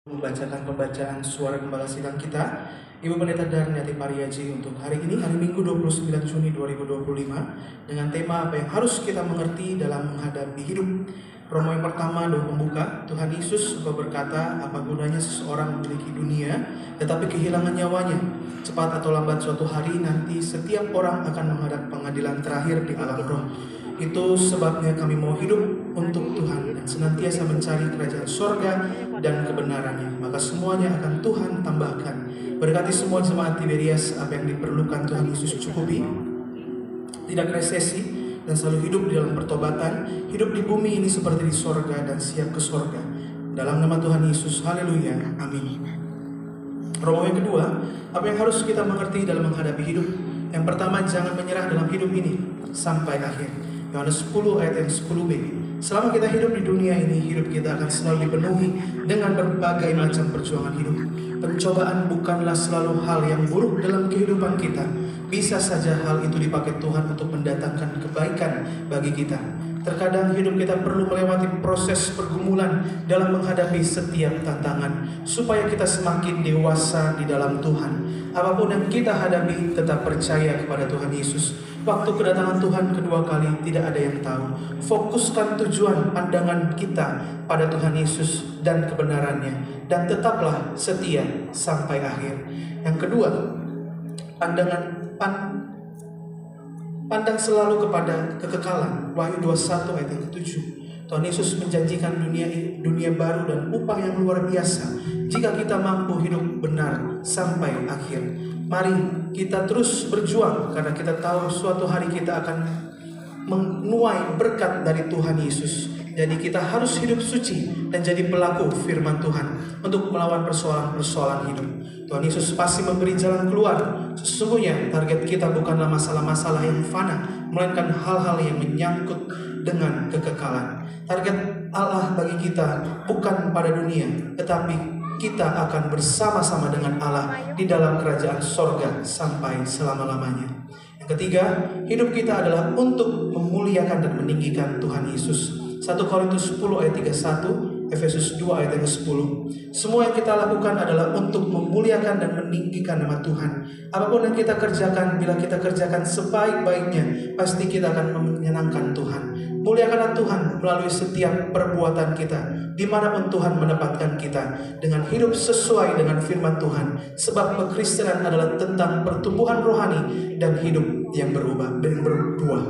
Membacakan pembacaan suara gembala sidang kita, Ibu Pendeta Darniati Pariaji untuk hari ini, hari Minggu 29 Juni 2025, dengan tema apa yang harus kita mengerti dalam menghadapi hidup. Romo yang pertama, doa pembuka. Tuhan Yesus berkata, apa gunanya seseorang memiliki dunia tetapi kehilangan nyawanya? Cepat atau lambat suatu hari nanti setiap orang akan menghadap pengadilan terakhir di alam roh. Itu sebabnya kami mau hidup untuk Tuhan dan senantiasa mencari kerajaan sorga dan kebenarannya. Maka semuanya akan Tuhan tambahkan. Berkati semua jemaat Tiberias, apa yang diperlukan Tuhan Yesus cukupi. Tidak resesi dan selalu hidup di dalam pertobatan. Hidup di bumi ini seperti di sorga dan siap ke sorga. Dalam nama Tuhan Yesus, haleluya, amin. Romo yang kedua, apa yang harus kita mengerti dalam menghadapi hidup? Yang pertama, jangan menyerah dalam hidup ini sampai akhir. Yohanes 10 ayat yang 10b. Selama kita hidup di dunia ini, hidup kita akan selalu dipenuhi dengan berbagai macam perjuangan hidup. Pencobaan bukanlah selalu hal yang buruk dalam kehidupan kita. Bisa saja hal itu dipakai Tuhan untuk mendatangkan kebaikan bagi kita. Terkadang hidup kita perlu melewati proses pergumulan dalam menghadapi setiap tantangan, supaya kita semakin dewasa di dalam Tuhan. Apapun yang kita hadapi, tetap percaya kepada Tuhan Yesus. Waktu kedatangan Tuhan kedua kali tidak ada yang tahu. Fokuskan tujuan pandangan kita pada Tuhan Yesus dan kebenarannya, dan tetaplah setia sampai akhir. Yang kedua, pandang selalu kepada kekekalan. Wahyu 21 ayat yang ke-7. Tuhan Yesus menjanjikan dunia baru dan upah yang luar biasa jika kita mampu hidup benar sampai akhir. Mari kita terus berjuang, karena kita tahu suatu hari kita akan menuai berkat dari Tuhan Yesus. Jadi kita harus hidup suci dan jadi pelaku firman Tuhan untuk melawan persoalan-persoalan hidup. Tuhan Yesus pasti memberi jalan keluar. Sesungguhnya target kita bukanlah masalah-masalah yang fana, melainkan hal-hal yang menyangkut dengan kekekalan. Target Allah bagi kita bukan pada dunia, tetapi kita akan bersama-sama dengan Allah di dalam kerajaan sorga sampai selama-lamanya. Yang ketiga, hidup kita adalah untuk memuliakan dan meninggikan Tuhan Yesus. 1 Korintus 10 ayat 31, Efesus 2 ayat 10. Semua yang kita lakukan adalah untuk memuliakan dan meninggikan nama Tuhan. Apapun yang kita kerjakan, bila kita kerjakan sebaik-baiknya, pasti kita akan menyenangkan Tuhan. Muliakanlah Tuhan melalui setiap perbuatan kita, dimanapun Tuhan menempatkan kita, dengan hidup sesuai dengan firman Tuhan. Sebab kekristenan adalah tentang pertumbuhan rohani dan hidup yang berubah dan berbuah.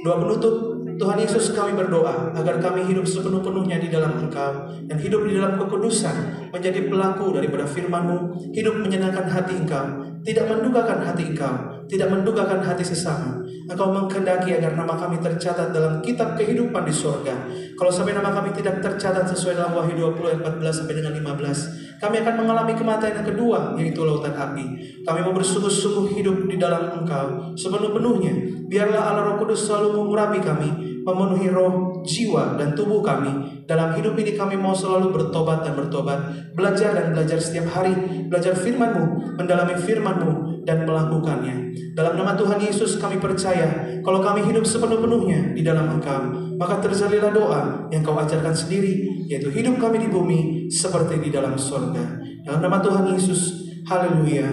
Doa penutup. Tuhan Yesus, kami berdoa agar kami hidup sepenuh-penuhnya di dalam Engkau dan hidup di dalam kekudusan, menjadi pelaku daripada firman-Mu, hidup menyenangkan hati Engkau, tidak mendukakan hati Engkau, tidak mendukakan hati sesama. Engkau menghendaki agar nama kami tercatat dalam kitab kehidupan di surga. Kalau sampai nama kami tidak tercatat sesuai dalam Wahyu 20 ayat 14 sampai dengan 15, kami akan mengalami kematian yang kedua, yaitu lautan api. Kami mau bersungguh-sungguh hidup di dalam Engkau sepenuh-penuhnya. Biarlah Allah Roh Kudus selalu mengurapi kami, memenuhi roh, jiwa, dan tubuh kami. Dalam hidup ini kami mau selalu bertobat dan bertobat, belajar dan belajar setiap hari, belajar firman-Mu, mendalami firman-Mu, dan melakukannya. Dalam nama Tuhan Yesus kami percaya, kalau kami hidup sepenuh-penuhnya di dalam Engkau, maka terjadilah doa yang Kau ajarkan sendiri, yaitu hidup kami di bumi seperti di dalam surga. Dalam nama Tuhan Yesus, haleluya,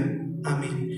amin.